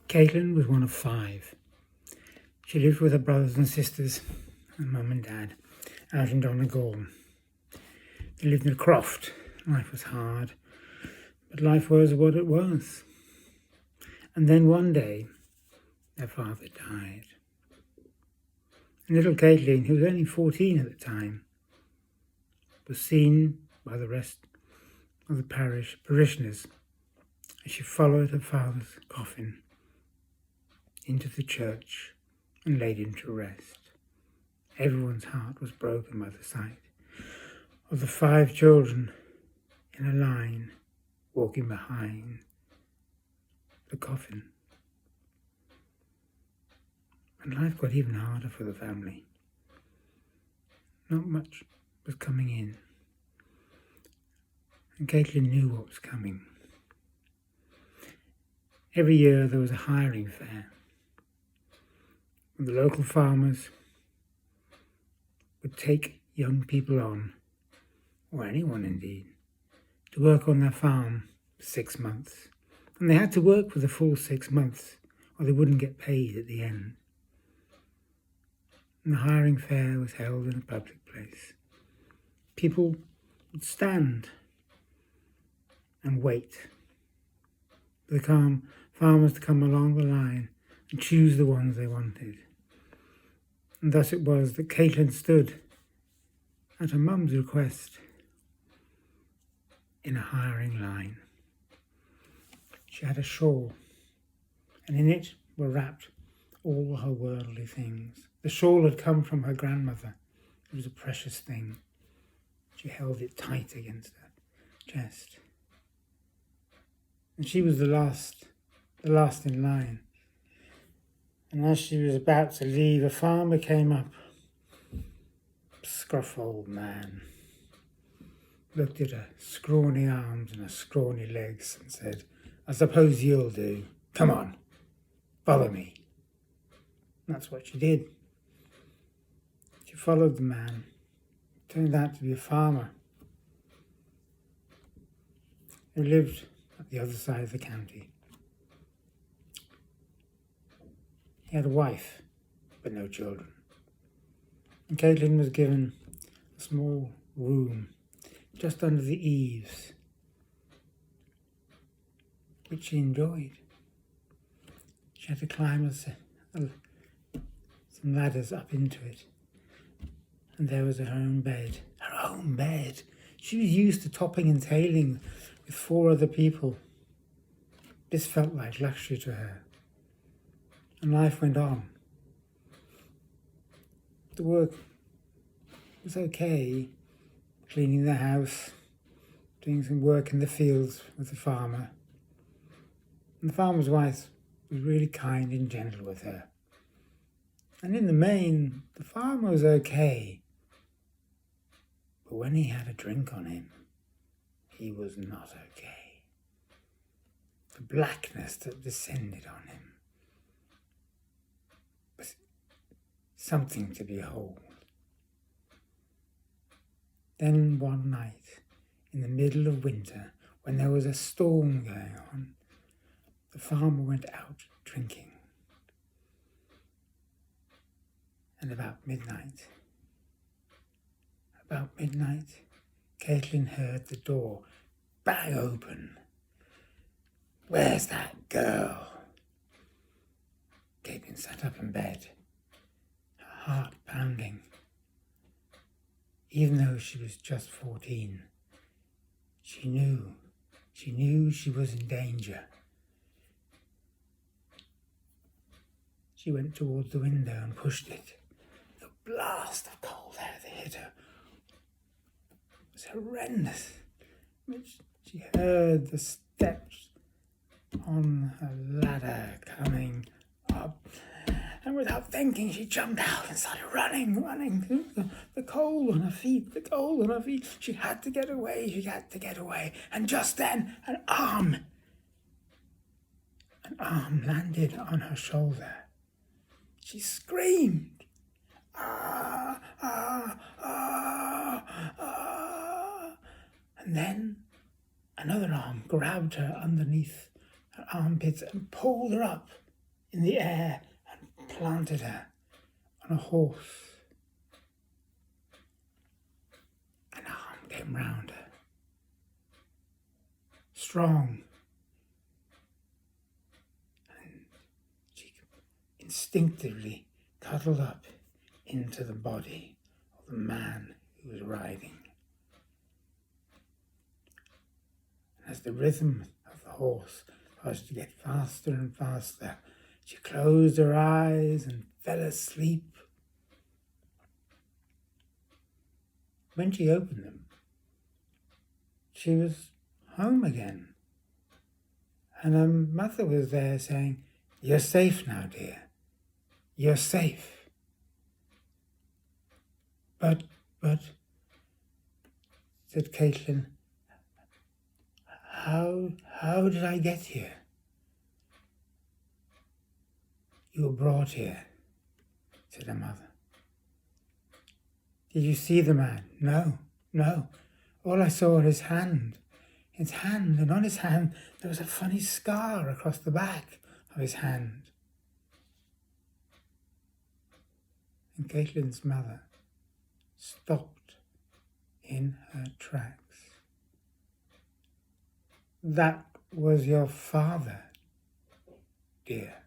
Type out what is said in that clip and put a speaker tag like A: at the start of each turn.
A: Caitlin was one of 5. She lived with her brothers and sisters and mum and dad out in Donegal. They lived in a croft. Life was hard, but life was what it was. And then one day, their father died. And little Caitlin, who was only 14 at the time, was seen by the rest of the parish parishioners as she followed her father's coffin into the church and laid him to rest. Everyone's heart was broken by the sight of the 5 children in a line walking behind the coffin. And life got even harder for the family. Not much was coming in, and Caitlin knew what was coming. Every year there was a hiring fair, and the local farmers would take young people on, or anyone indeed, to work on their farm for 6 months. And they had to work for the full 6 months, or they wouldn't get paid at the end. And the hiring fair was held in a public place. People would stand and wait for the farmers to come along the line and choose the ones they wanted. And thus it was that Caitlin stood at her mum's request in a hiring line. She had a shawl, and in it were wrapped all her worldly things. The shawl had come from her grandmother. It was a precious thing. She held it tight against her chest. And she was the last in line. And as she was about to leave, a farmer came up. Scruff old man. Looked at her scrawny arms and her scrawny legs and said, "I suppose you'll do. Come on, follow me." And that's what she did. She followed the man. It turned out to be a farmer who lived at the other side of the county. He had a wife, but no children. And Caitlin was given a small room just under the eaves, which she enjoyed. She had to climb some ladders up into it, and there was her own bed. Her own bed! She was used to topping and tailing with 4 other people. This felt like luxury to her. And life went on. The work was okay, cleaning the house, doing some work in the fields with the farmer. And the farmer's wife was really kind and gentle with her. And in the main, the farmer was okay. But when he had a drink on him, he was not okay. The blackness that descended on him was something to behold. Then one night, in the middle of winter, when there was a storm going on, the farmer went out drinking. And about midnight, Caitlin heard the door bang open. "Where's that girl?" Caitlin sat up in bed, her heart pounding. Even though she was just 14, she knew she was in danger. She went towards the window and pushed it. The blast of cold air that hit her was horrendous. She heard the steps on her ladder coming up, and without thinking, she jumped out and started running. The cold on her feet. She had to get away. And just then, an arm landed on her shoulder. She screamed. "Ah, ah, ah, ah." And then another arm grabbed her underneath her armpits and pulled her up in the air and planted her on a horse. An arm came round her, strong, and she instinctively cuddled up into the body of the man who was riding. And as the rhythm of the horse started to get faster and faster, she closed her eyes and fell asleep. When she opened them, she was home again. And her mother was there saying, "You're safe now, dear. You're safe." But, said Caitlin, how did I get here? You were brought here, said her mother. Did you see the man? No. All I saw was his hand. His hand, and on his hand there was a funny scar across the back of his hand. And Caitlin's mother stopped in her tracks. That was your father, dear.